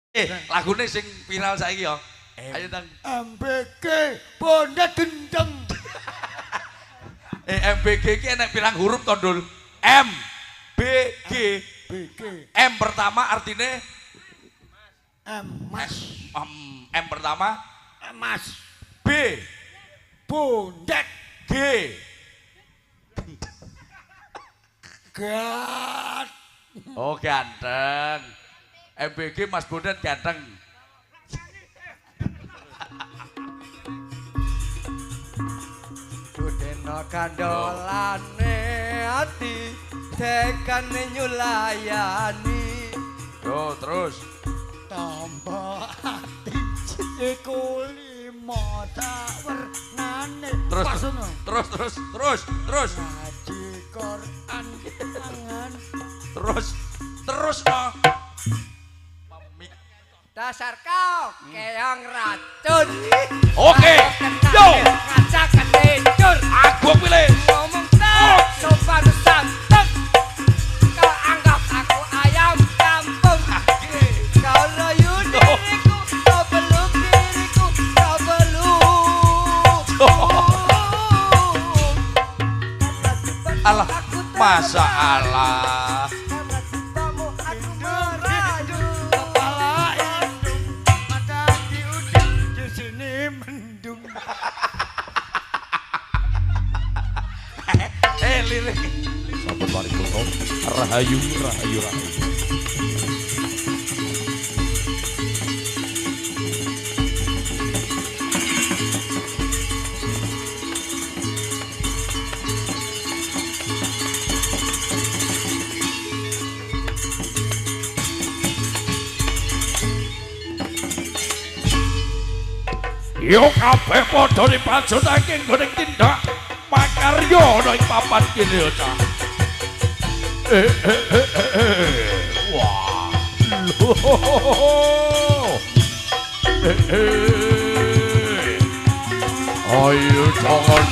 Lagune sing viral saiki yo. Ayo Tang. MBG bondet gendeng. MBG iki enek pirang huruf to, Dul? M B G. BG. M pertama artine Mas. M pertama Mas. B Bondet. G. Gat. Oh ganteng. MBG Mas Bondet ganteng. Dudena kandolane ati tekane nyulayani. Yo terus. Tambah hati iku limo tawernane. Terus. Ngaji Quran tangan. Terus no. Dasar kau keong racun. Oke. Yo. Ngajak ketinjur. Aku pilih. Ngomong tak sopan santun. Kau anggap aku ayam kampung. Kau rayu diriku, kau peluk diriku, kau peluk. Allah, masa Allah. Karena cintamu aku merayu. Kepala indung, mata di ujung, di sini mendung. Lirik. Sahabat Parikoto, rahayu. Yo kabeh padha dipajutake nggoning tindak makarya ana ing papan kene yo Cak. Wah. Loh. Ayo jangan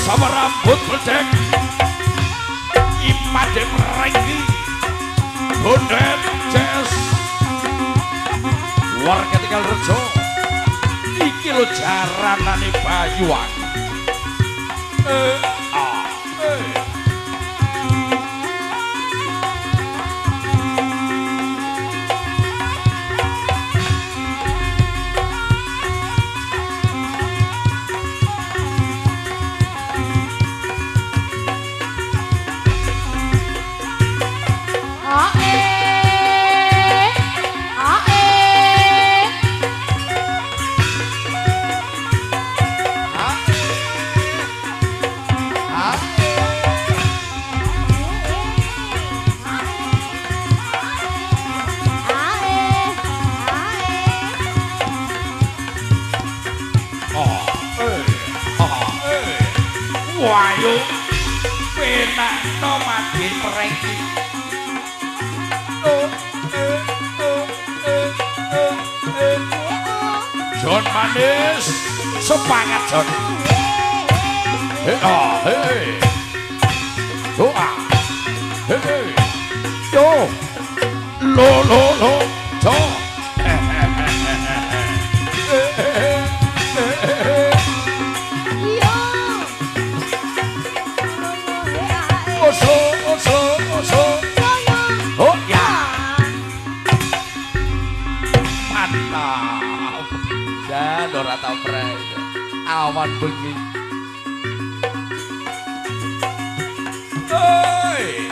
sama rambut becek Imade merenggi Bondet Jazz warga tinggal rejo iki lo jaranane Bayuan Wayu penak no mati merengki John manis semangat John doa yo lo jo oso oh ya mantap ya Dora tau prei awan bengi hei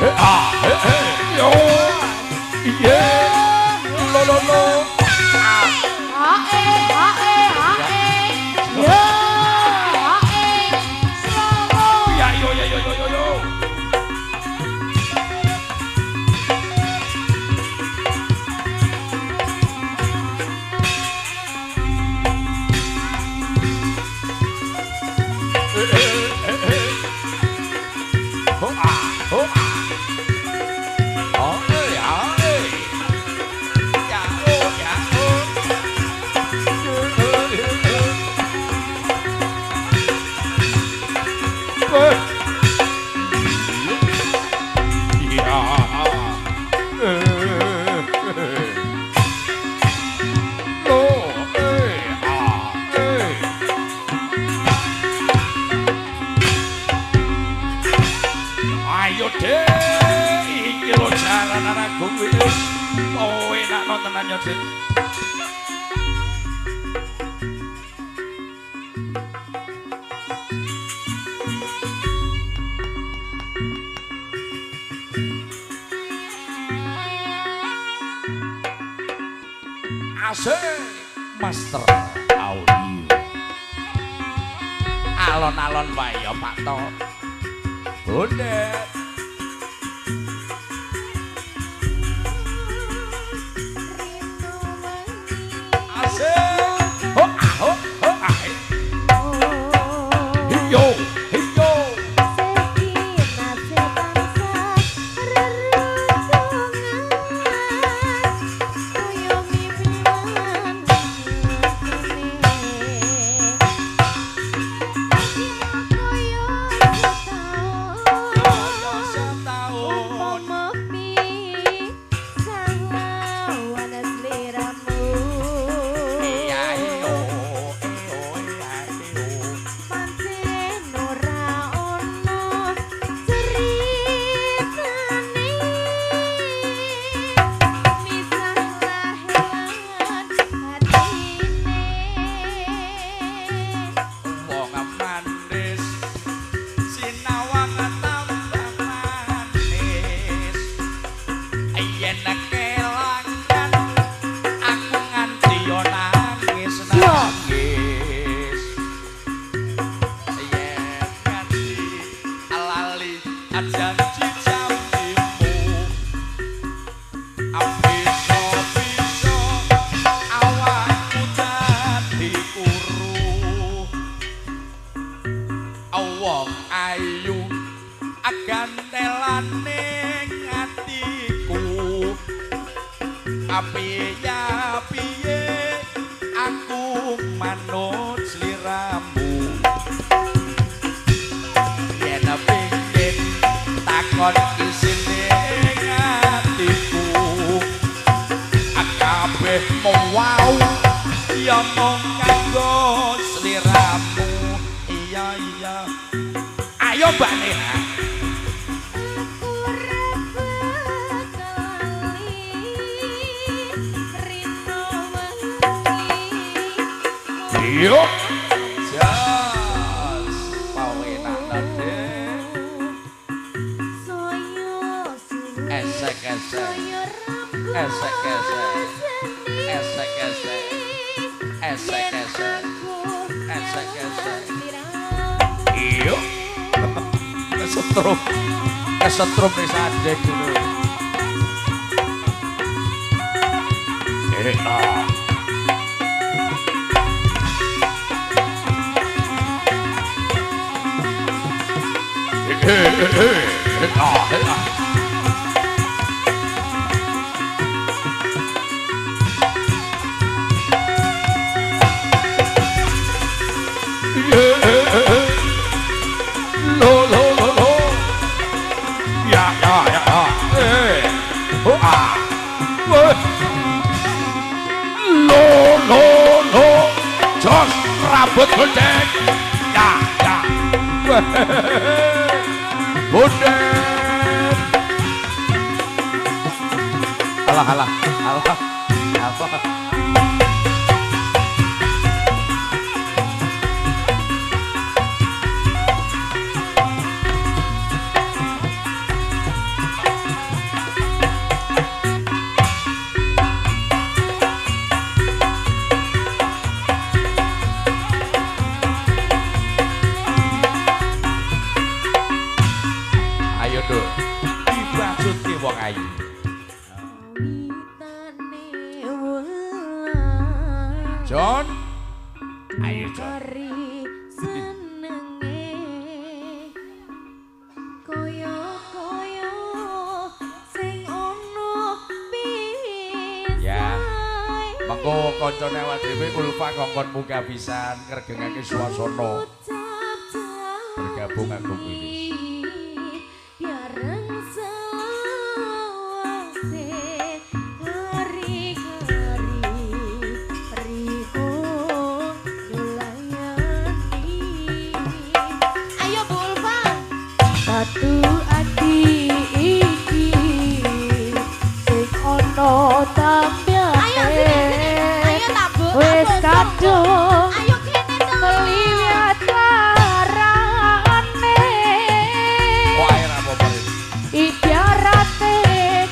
Yo. Iya. Lo. Hae. Yo. Hae. Slomo. Ya yo. Ayo deh, iki lo jalan anakku wis. Oh enak nontonan yo deh. Asik Master Audio. Alon-alon wae ya Pak To. Bondet. Asik. Ho ah. Hiyo. Piye aku manut sliramu yen pengin takon isine atiku kabeh mau ya mung kanggo sliramu iya ayo Mbak Neha. Yo, jas, pawenak nade, esek. Yo, kesetrum nih sadek dulu. Jos rambut gundeng. Ya. Gundeng. Alah. Apa? Nduk. Dibajutke wong ayu. John. Ayo John. Ya. Mengko kancane awak dhewe Ulfa ngongkon munggah pisan ngregengake swasana. Bergabung aku kuwi. Satu ati iki sing ono tambyane wis kadung keliwat larane Wae ra apa-apa. ibarate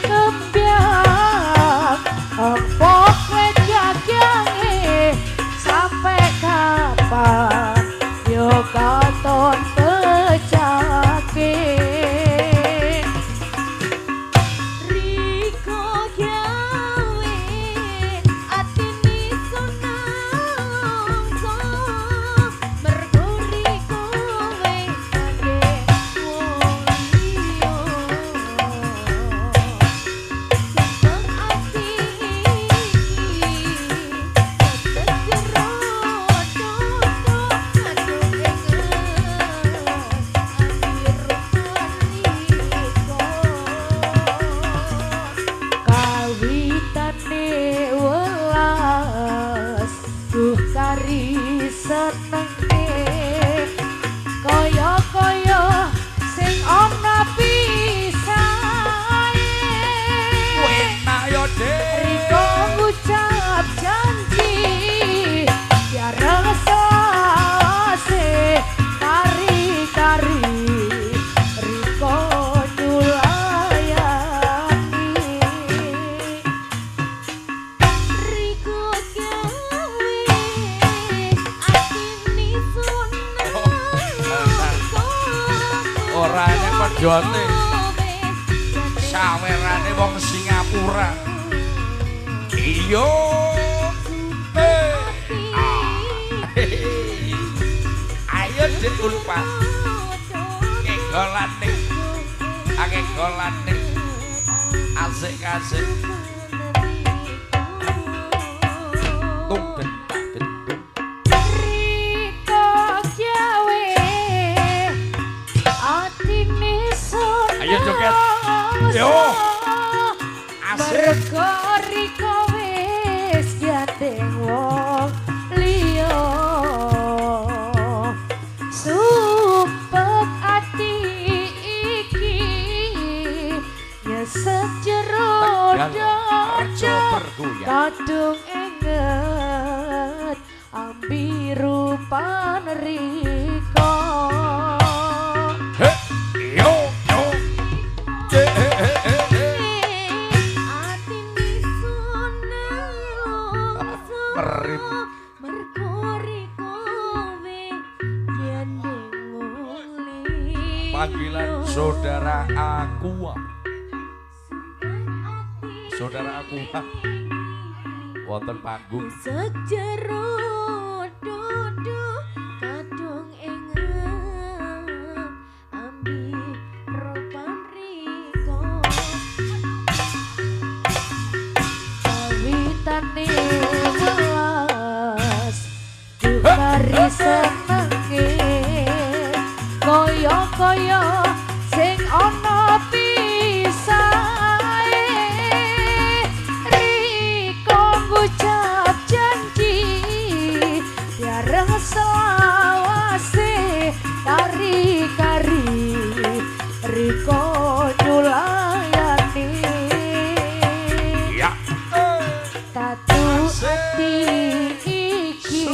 kembyang empok wejagange sampai kapan yo katon pecake Riko gawe atine sonang so mergo Riko wis kage wong liya sing ati iki kawitane welas duh kari senenge kaya-kaya sing ana pisae Enak yo, Dik. Riko ngucap janji biar selase kari-kari Riko nyulayani Riko gawe atine sunang Ora nek pedote sawerane wong Singapura. Iyo. Ayo Dik Ulfa. Kegolane. Akegolane. Asik-asik. Tung den tak den tung. Riko gawe atine sunang Ayo joget. Yo. Asik. Mergo Riko wis gandeng wong liya sumpek ati iki nyesek jero Rejo bergoyang. kadung inget ambi rupan Riko Heh. Yo, yo. Merim. Panggilan saudara Aqua. Saudara Aqua. Wonten panggung. Sejero dodo kadung inget ambi ropan Riko kawitane welas dukari senenge kaya-kaya sing ana pisae Riko ngucap janji biar selawase kari-kari Riko nyulayani Ya. tatu ati iki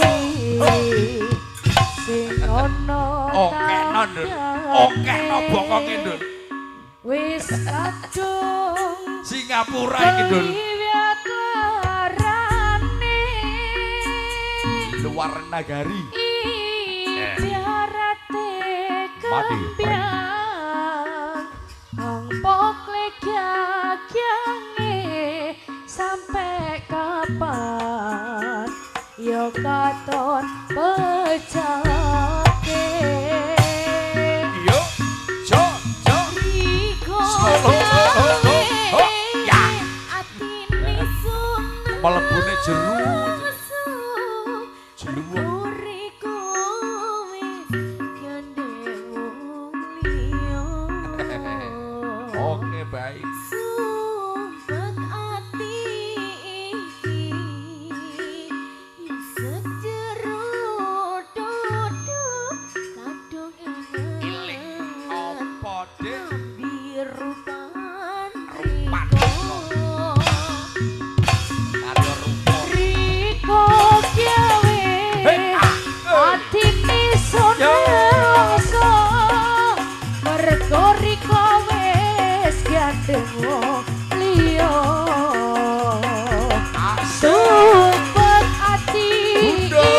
sing ono Oke no, Nduk. Oke no bokonge, Nduk. wis kadung Singapura iki, Nduk. keliwat larane Luar nagari. ibarate Mati, kembyang papan yo katon pecake Yo, jo, jo. Riko Solo, gawe ya. atine sun Melebune jeruk. Jeruk Riko wis gandeng wong liya Oke, baik. Sumpet ati iki sejero dodo kadung Iling apa, Dik? birupan Rupan. Riko Karya rupa. Riko gawe atine Yo. sonelso mergo Riko wis gandeng wong liya sumpet ati iki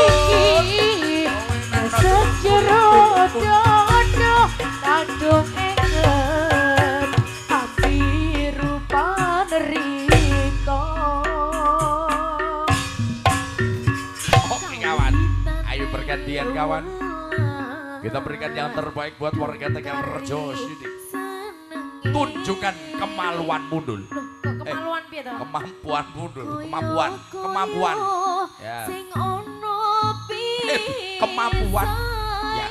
sejero dodo kadung engen api rupan Riko Oke, kawan. Ayo bergantian, kawan. Kita berikan yang terbaik buat warga Tegal Rejo sini. Tunjukkan kemaluan mundul. Kok kemaluan piye to? Kemampuan mundul. Kemampuan. Ya. Sing ono Kemampuan. Ya.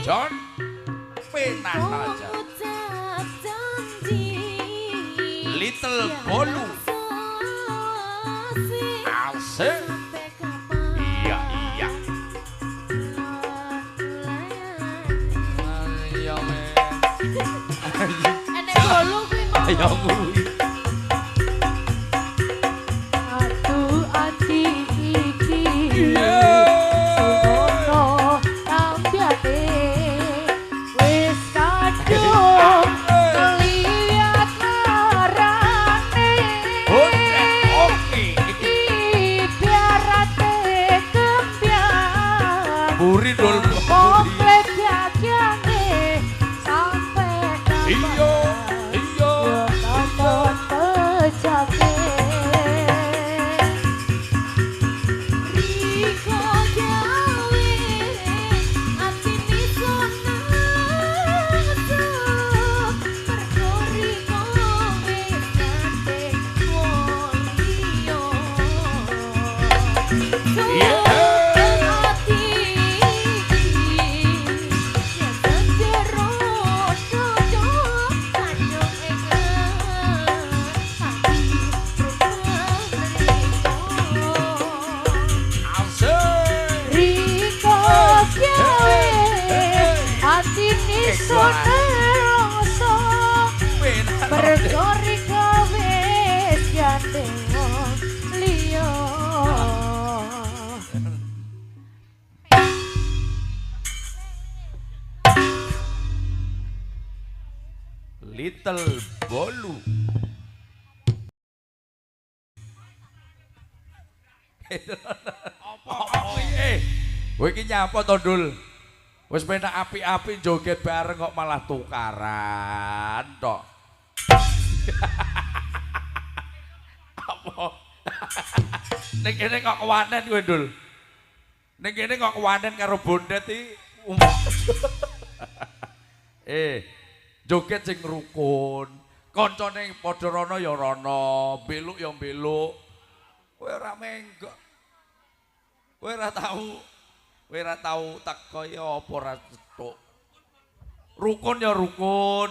John. Penas aja. Little Bolu. Asik. Iya, iya. Ayo, men. Enek bolu kuwi mau. Ayo, kuwi. Aduh ati iki Iya. Sinono tampiane wis kadung keliat larane Oke. iki biarate kempian Buri dol. komplek yakyane sampe Iya, iya. yo tonton pecake Riko gawe atine sonaso mergo Riko wis gandeng wong liya Yeah. ati ya sejero dodo kadung engen ati Asik. Riko gawe atine sonelso Penas. mergo Riko wis gandeng wong liya Little Bolu. Apa kowe iki nyapa to, Dul? Wis penak apik-apik joget bareng kok malah tukaran tok. Apa? Ning kene kok kewanen kowe, Dul. Ning kene kok kewanen karo bondet iki. Joget sing rukun. Kancane padha rono ya rono, beluk ya beluk. Kowe ora menggok. Kowe ora tau teko ya apa ora cetuk. Rukun ya rukun.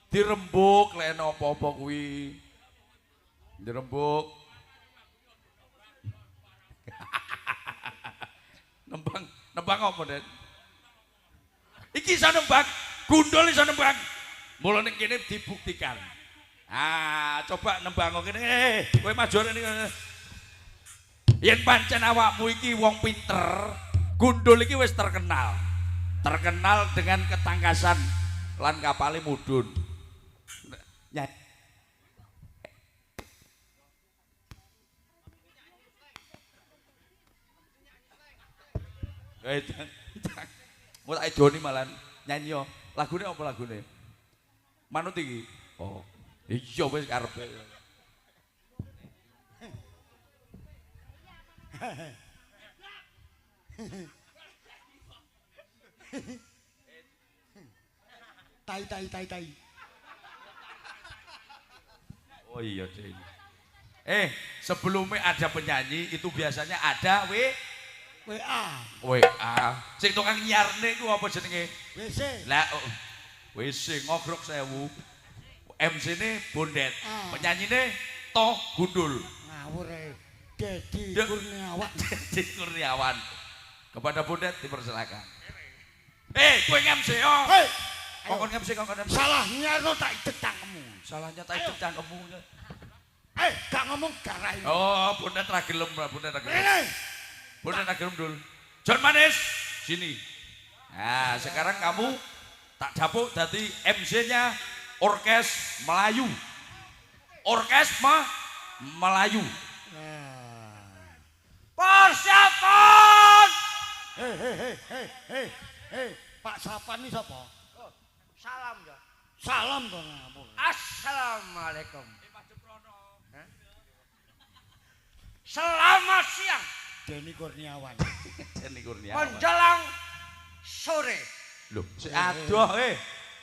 Dirembuk lek ana apa-apa kuwi. Dirembuk. Nembang apa, Den? Iki iso nembang, gundul iso nembang. Mula ning kene dibuktikan. Ah, coba nembang kene. Kowe maju rene. Yen pancen awakmu iki wong pinter, gundul iki wis terkenal. Terkenal dengan ketangkasan lan kapale mudhun. Mau tak idoni malan nyanyi yo. Lagune apa lagune? Manut iki. Oh. Iya wis karepe. Tai. Oh iya, Ding. Sebelumnya ada penyanyi itu biasanya ada WA. Sing tukang nyiarne ku apa jenenge? WC. Lah WC ngogrok 1000. MC-ne Bondet. Penyanyine Toh Gundul. Ngawur ae. Dedi Ya. Kurniawan. Dedi Kurniawan. Kepada Bondet dipersilakan. Kowe MC yo. Hei, Kongkon MC. salahnya lo tak idet cangkemmu. Salahnya tak ikut cangkemmu. Gak ngomong garai. Oh, Bondet ra gelem, Bondet ra gelem. Ini. Bondet ra gelem, Dul. John Manis, sini. Nah, sekarang kamu tak dapuk dadi MC-nya Orkes Melayu. Orkes Melayu. Persiapan! Hei, Pak Sapan ini siapa? Salam ya. Salam to ngapur. Assalamualaikum. Selamat siang Deni Kurniawan. Deni Kurniawan. menjelang sore. Loh, si adoh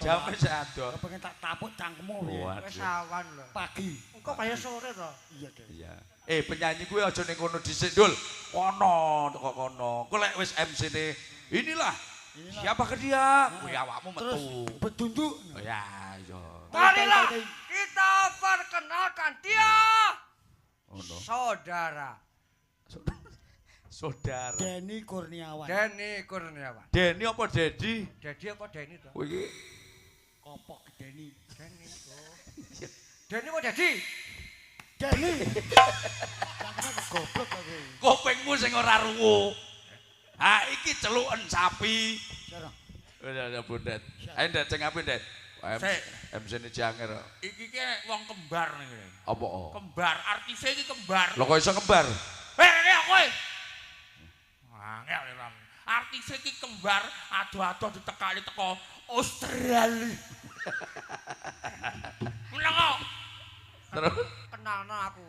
Jame si adoh. Kepengen tak tapuk cangkemmu piye? Wis awan lho. Pagi. Engko kaya sore to. Iya, Dek. Iya. Penyanyi kuwi aja ning kono dhisik, Dul. Kono, teko kono. Ku lek wis MC-ne inilah. Siapakah dia? Kuwi awakmu Terus metu. betunduk. Oh ya, iya. Marilah kita perkenalkan dia. Oh no. Saudara Saudara. Deni Kurniawan. Deni Kurniawan. Deni apa Dedi? Dedi apa Deni to? Kowe iki Kopok Deni. Deni. Deni apa Dedi? Deni. Cangkemmu goblok kowe. kupingmu sing ora rungu. Iki celuken sapi. Sira. Udah Bondet. Ayo Ndet sing apik Ndet. MC-ne Janger. Iki ki wong kembar nih. Apa? Kembar, artise iki kembar. Lho kok iso kembar? Nek kowe. Angel ya, Bang. Artise iki kembar, ado-ado ditekali teko Australia. Menang kok. Terus Kenalno aku.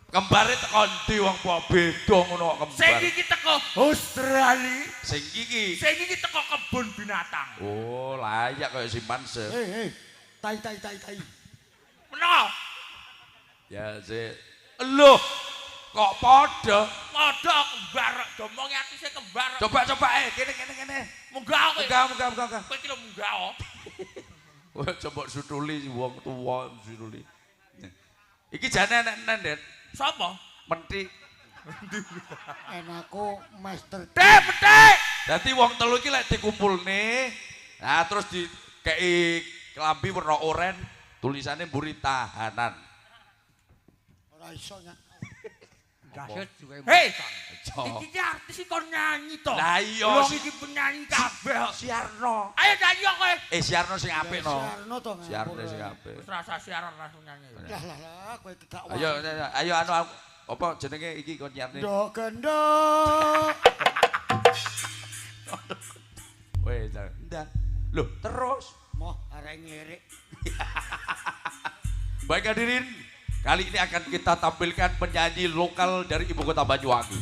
kembare teko ndi wong po beda ngono kok Sing kembar. iki teko Australia. Sing iki. Sing iki teko kebun binatang. Oh, layak kaya simpanse. Hei. Tai. Menang. Ya sik. Loh, kok padha? Padha kembar, domongi artise kembar. Coba kene. Munggah kowe. Munggah. Kowe ki lho munggah kok. Wah, coba sutuli wong tuwa sutuli. Iki jane enek-enek, Ndet. Sapa? Mentik. Enakku Master Petik. Dadi wong telu iki lek dikumpulne, nah terus dikei klambi warna oranye, tulisannya mburi tahanan. Ora iso nyak. Daset juga. Hei, Cok. iki ki artis iki kon nyanyi to. Lah iya, Wong iki penyanyi kabeh kok. Siarno. Ayo nyanyi kok kowe. Siarno sing apik no. Siarno to ngapur. Siarno sing apik. Wis rasa siaran langsung nyanyi. Lah kowe tidak Ayo anu apa jenenge iki kon nyiapne. Ndok gendok. Wes, ndang. Loh, terus. Moh arek ngelirik. Baik hadirin, kali ini akan kita tampilkan penyanyi lokal dari ibu kota Banyuwangi.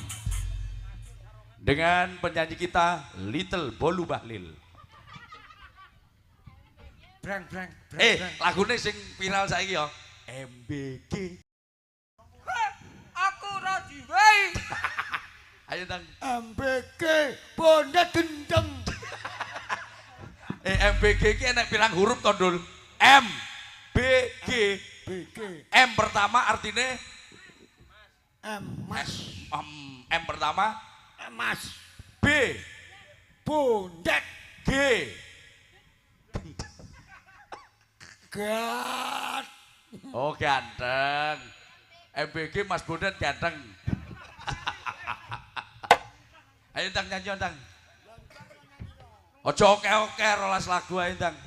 Dengan penyanyi kita Little Bolu Bahlil. Breng. Lagune sing viral saiki ya. MBG. Aku Rodi Wei. Ayo Tang. MBG Bondet gendeng. MBG ki enek pirang huruf to, Dul? M B G. BG M pertama artinya Mas M pertama Mas B Bondet G. Gat. Oh ganteng. MBG Mas Bondet ganteng. Ayo Tang nyanyi Tang. Ojo oke rolas lagu ayo Tang.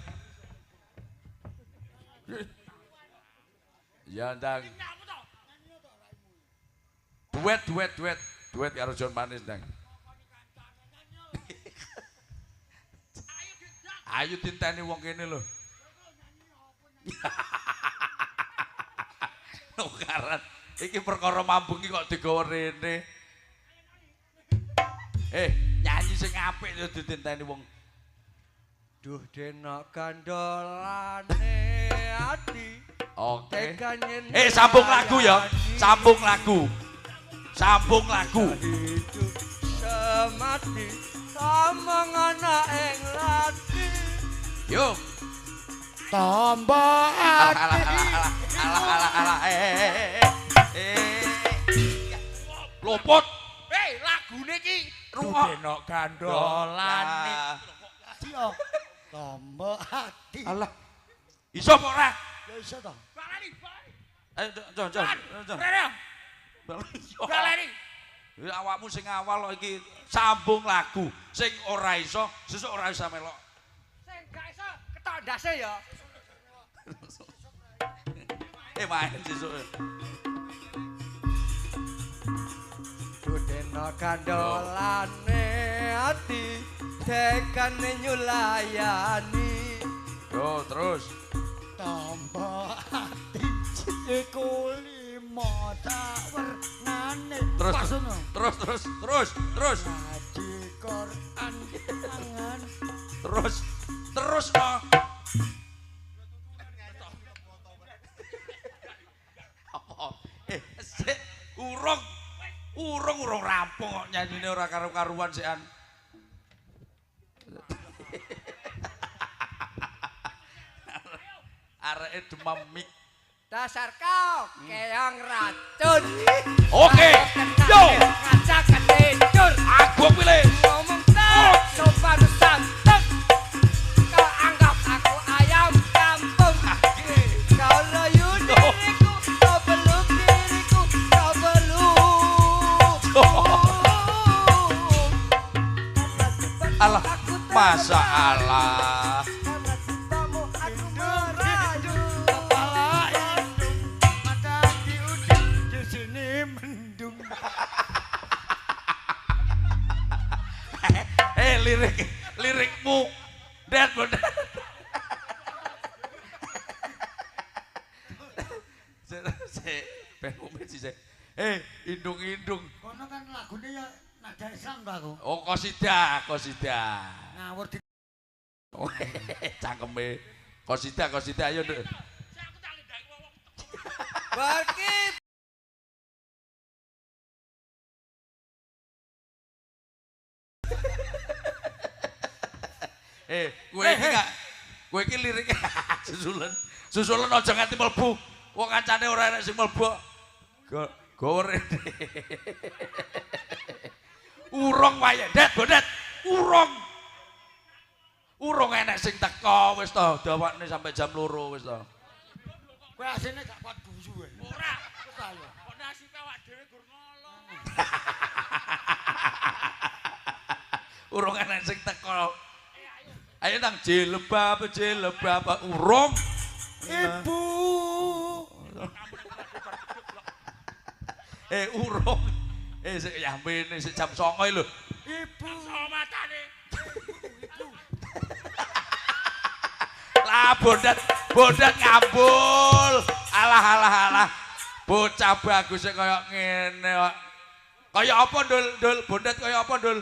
Ya Tang. Duet karo John Manis Tang. Ayo tinteni wong kene lho. Nukaran iki perkara mambung iki kok digawa rene. Nyanyi sing apik yo ditenteni wong. Duh denok gandolane ati. Oke. Tekanyen Sambung lagu ya. Sambung lagu. Sambung lagu. Hidup semati sama anak ing lati. Yuk. Tambah ati. Alah. Lopot. Lagune iki Rungok. denok gandolane. Cio. Tambah ati. Alah. Iso apa ora? Ya iso to. Balani. Ayo, Jon. Rene. Balani. Awakmu sing awal kok iki sambung lagu. Sing ora iso, sesuk ora bisa melok. Sing gak iso ketok ndase ya. Main sesuk. Dudeno gandolane ati tekane nyulayani. Yo, terus. Tambah ati. Iku limo tawernane. Terus. Pas ngono. Terus. Ngaji Quran tangan. Terus no. Sik urung rampung kok nyanyine ora karo-karuan sekan. Areke demam mik. Dasar kau keong racun. Oke. Yo. Kaca ketidur. Aku pilih. Ngomong tak sopan santun. Kau anggap aku ayam kampung. Kau layu diriku, kau peluk diriku, kau peluk. Alah, masa Allah. Karena cintamu aku merayu. Kepala indung, mata diudung, di sini mendung. Lirikmu dat bener. Ben umit sih. Indung. Kono kan lagune ya nada Islam to aku. Oh, kosida. Ngawur di Cangkeme. Kosida ayo, Nduk. Bagi Kowe iki lirik susulan aja nganti mlebu. Wong kancane ora enek sing mlebu. Gore. Urung wae, Bondet. Urung enek sing teko wis to, dawakne sampai jam 2 wis to. kowe asine gak kuat guyu kowe. Ora. Wis ayo. Kok nasib awak dhewe gur ngolong. Urung enek sing teko. Ayo nang jilbab urung. Ibu. Urung. Sik yampene sik jam 09.00 lho. Ibu. So matane. Lah bondet ngambul. Alah. Bocah bagus kaya ngene kok. Kaya apa Dul? Bondet kaya apa Dul?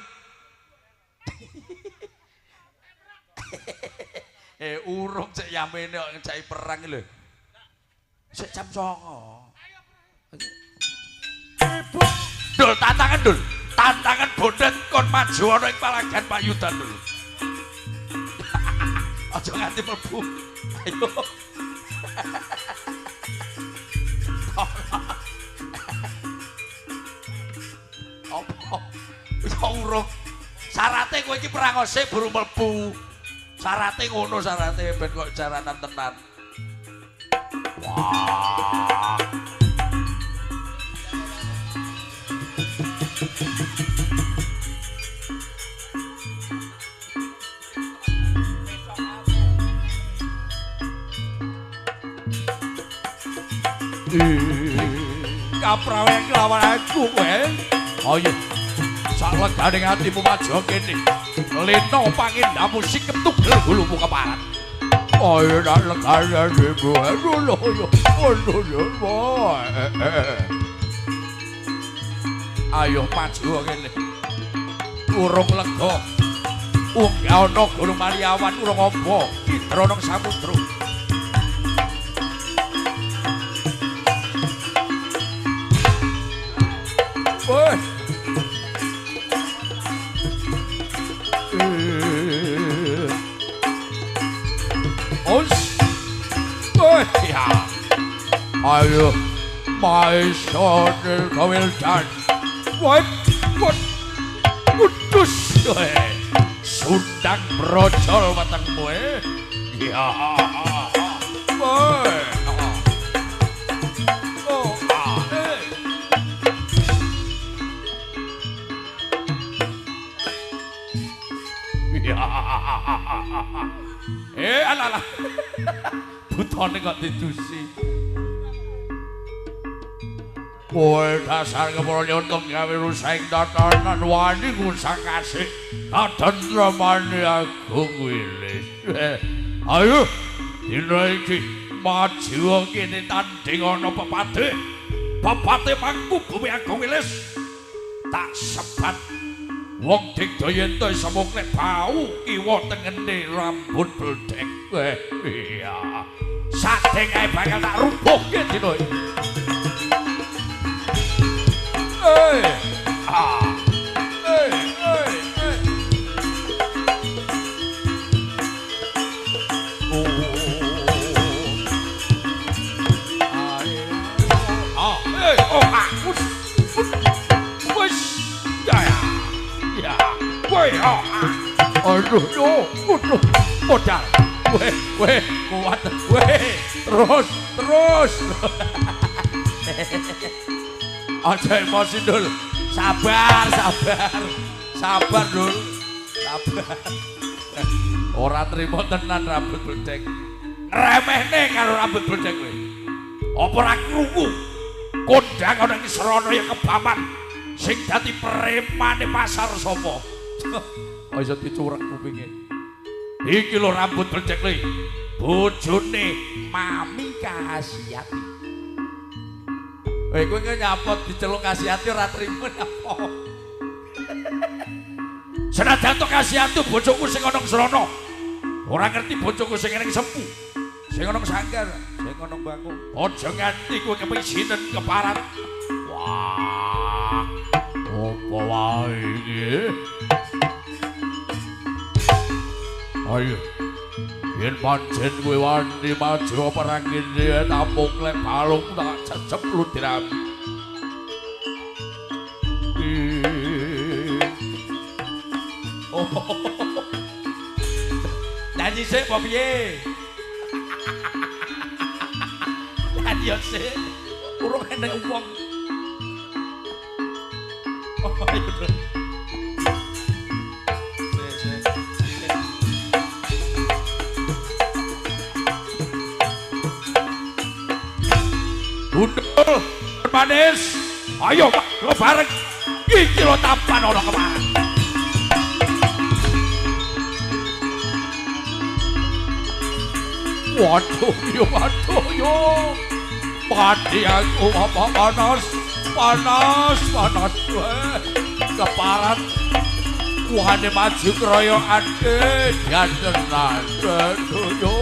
Urung cek yamene kok ngejaki perang lho. Sik jam 09.00. Ibu. Dul tantangan Dul. Tantangan bondet kon maju ana ing palagan payudan Dul. Aja nganti mlebu. Ayo. Apa? Ya urung. Syarate kowe iki perang sik buru mlebu. Syarate ngono syarate ben kok jaranan tenan. Wah. Kaprawe kelawan aku kowe. Ayo. Sak legane atimu maju kene. Leno pangindamu sikep tugel gulumu keparat. Ayo nak legane ibu. Aduh yo. Ayo maju kene. urung lega. Unggah ana Gunung Mariawan urung apa Idronong Samudra. Wes. Ons. Wes ya. Ayo, my son Kawildan. What? Udus. Sundang brojol matangmu ya. Woi. Oh, ya. Alah. Butone kok didusi. Kowe dasar kepala nyontok gawe rusaing tatanan wani kusang kasih katentramane agung wilis. Ayo dina iki maju kene tanding ana pepatih. Pepatih mangku bumi agung wilis. Tak sebat wong digdaya ento semuk nek bau kiwa tengene rambut bledek. Iya. Sadeng ae bakal tak rubuhke dina iki. Aduh, modal. Weh, kuat. Terus. Aja emosi dul. Sabar dul. Sabar. Ora trimo tenan rambut bledek. Ngremehne karo rambut bledek kowe. Apa ora krungu? Kondang ana ing Srana ya kebaman. Sing dadi premane pasar sapa? Iso dicurek kupinge. Iki lho rambut bledek le. Bojone Mami Kasiati. Kowe nyapot diceluk Kasiati ora trimo apa. Senajan to Kasiati bojoku sing ana ing Srana. Ora ngerti bojoku sing ning Sempu. Sing ana ing Sanggar, sing ana ing Bangku. Aja nganti kowe kepinginen keparat. Wah. Apa wae iki? Ayo. Yen pancen kowe wani maju perang kene tampung lek balung tak cecep ludiram. Oh. Nyanyi sik apa piye? Nyanyi sik. Urung enek wong. Oh, ayo. Gundul manis, ayo Pak, lo bareng. Iki lo tampan ana kemarin. Waduh yo. Pati aku apa panas. Keparat. Kuhane maju keroyokan gantenan yo.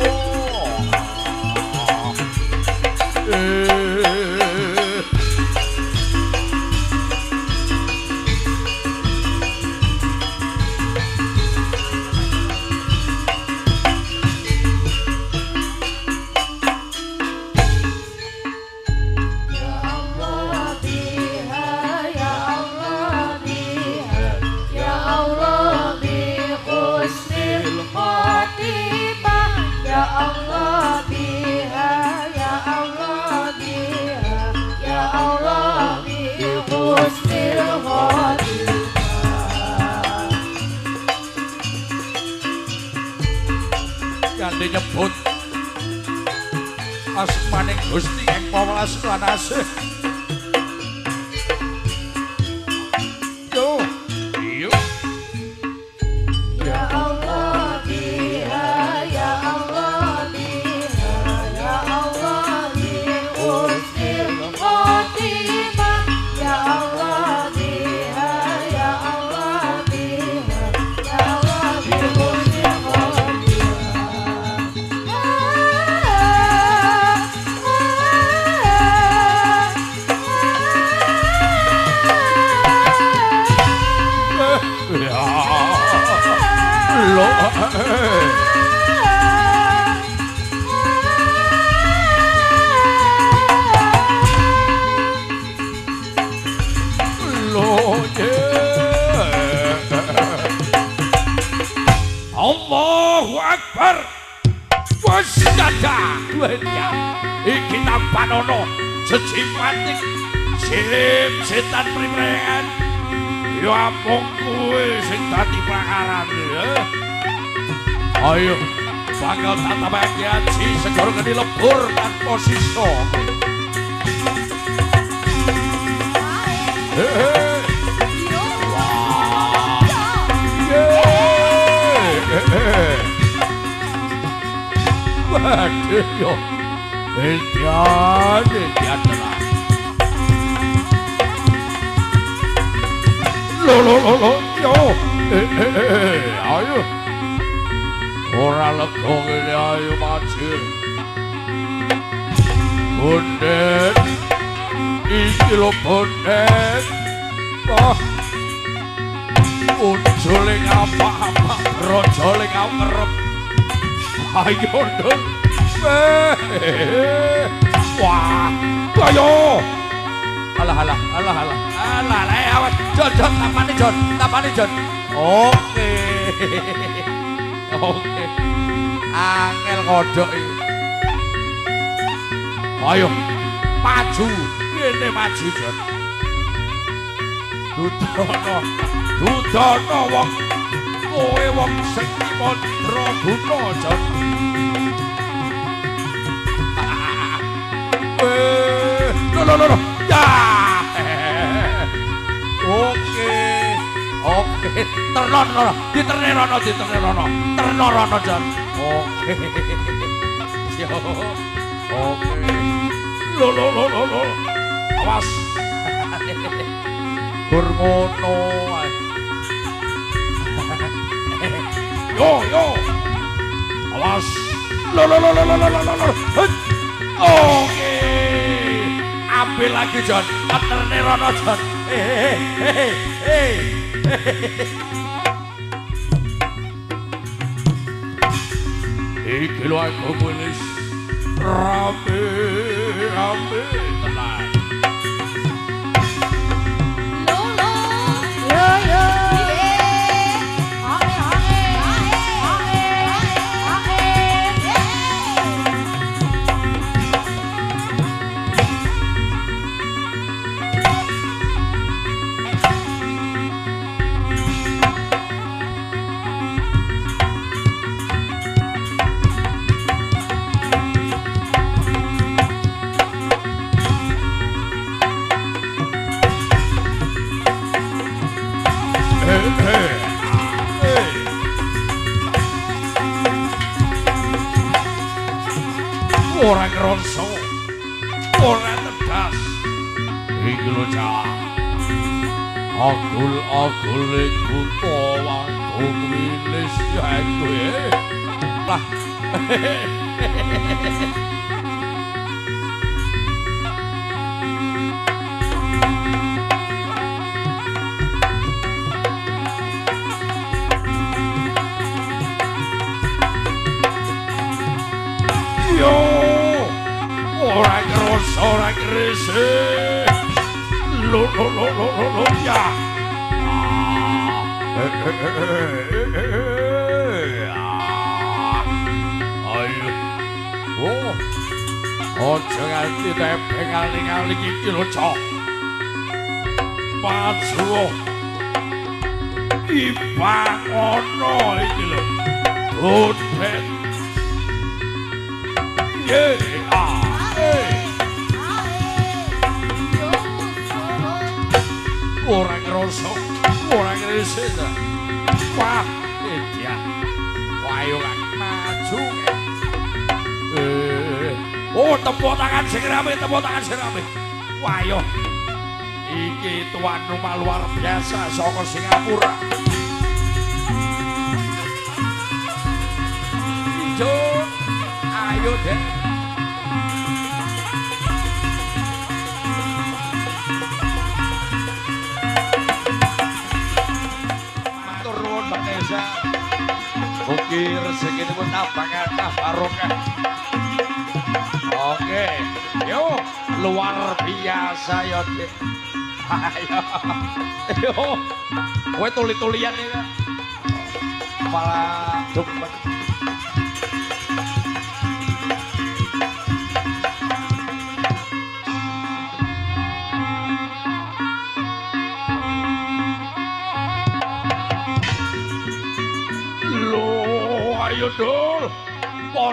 Nyebut asmaning Gusti ing pawelas lan asih. Yo. Ya Allah biha, ya Allah biha, ya Allah bi husnil khotimah, ya Allah biha, ya Allah biha. senjata duenya iki tampanono sejimatik sim setan primrengan yo amung kuwe sing dadi prakarane ayo bakal tata bagian si segoro geni lebur tanpa sisa waduh yo Entian telah lo yo ayo ora lega ngene ayo maju Bondet iki lho bondet oh ujule apa-apa rojole kau ngerep ayo dong wah ayo alah awas Jon tapane Jon oke angel kodok iki ayo maju ngene maju Jon dudono wong kowe wong sing mandra guna Jon no ya oke terno diternerono terno Jon oke yo oke lo awas gur ngono yo awas lo oke ambil lagi Jon ternerono Jon iki lho aku polis rame tenang orang ngerasa orang tegas iki lho Cak agul iku wanggung wilis ya kowe lah yo ora ngerasa ora krese lo ya ayo ojo nganti tepeng aling-aling iki lho Cok maju ibang ono iki lho bondet orang ngerasa orang ngerasa wah dia ayo kan maju tepuk tangan sing rame wah ayo iki tuan rumah luar biasa saka Singapura Jon ayo deh Oke, rezeki pun tambah barokah. Oke, yo luar biasa ya, Dik. Ayo, yo, kowe tuli-tulian iki. Malah demen.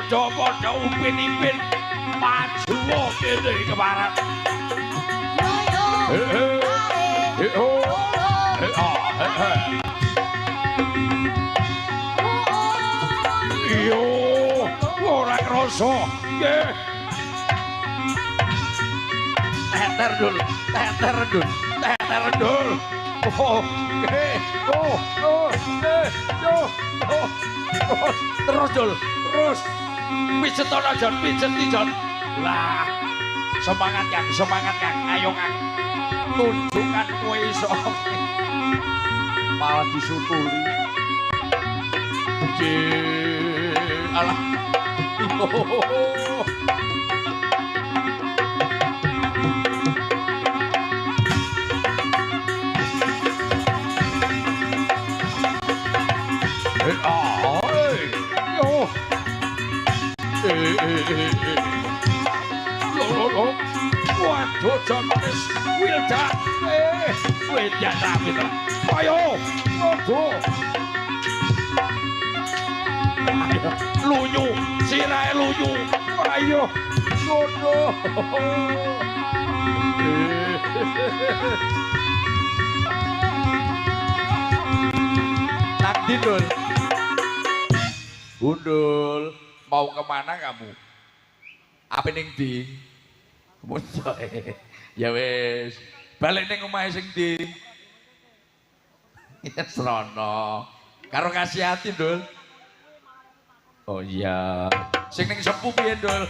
padha-padha upin-ipin maju kene ke barat. Yo, ora krasa. Nggih. Teter dul. Oh, nggih. Terus dul, terus. Pijet ana Jon, pijet Jon. Lah, semangat Kang. Ayo Kang. Tunjukkan kowe iso. Malah disutuli. Alah. Waduh, Jon Manis Wildan. Wildan Ramit. Ayo, waduh. Lunyu, sirahe lunyu. Ayo, waduh. Nanti Dul. Gundul, mau kemana kamu? Apa ning ndi? Muncul. Ya wis, balik ning omahe sing ndi? Ya srono. Karo kasih hati, Dul. Oh iya. Sing ning Sepu piye, Dul?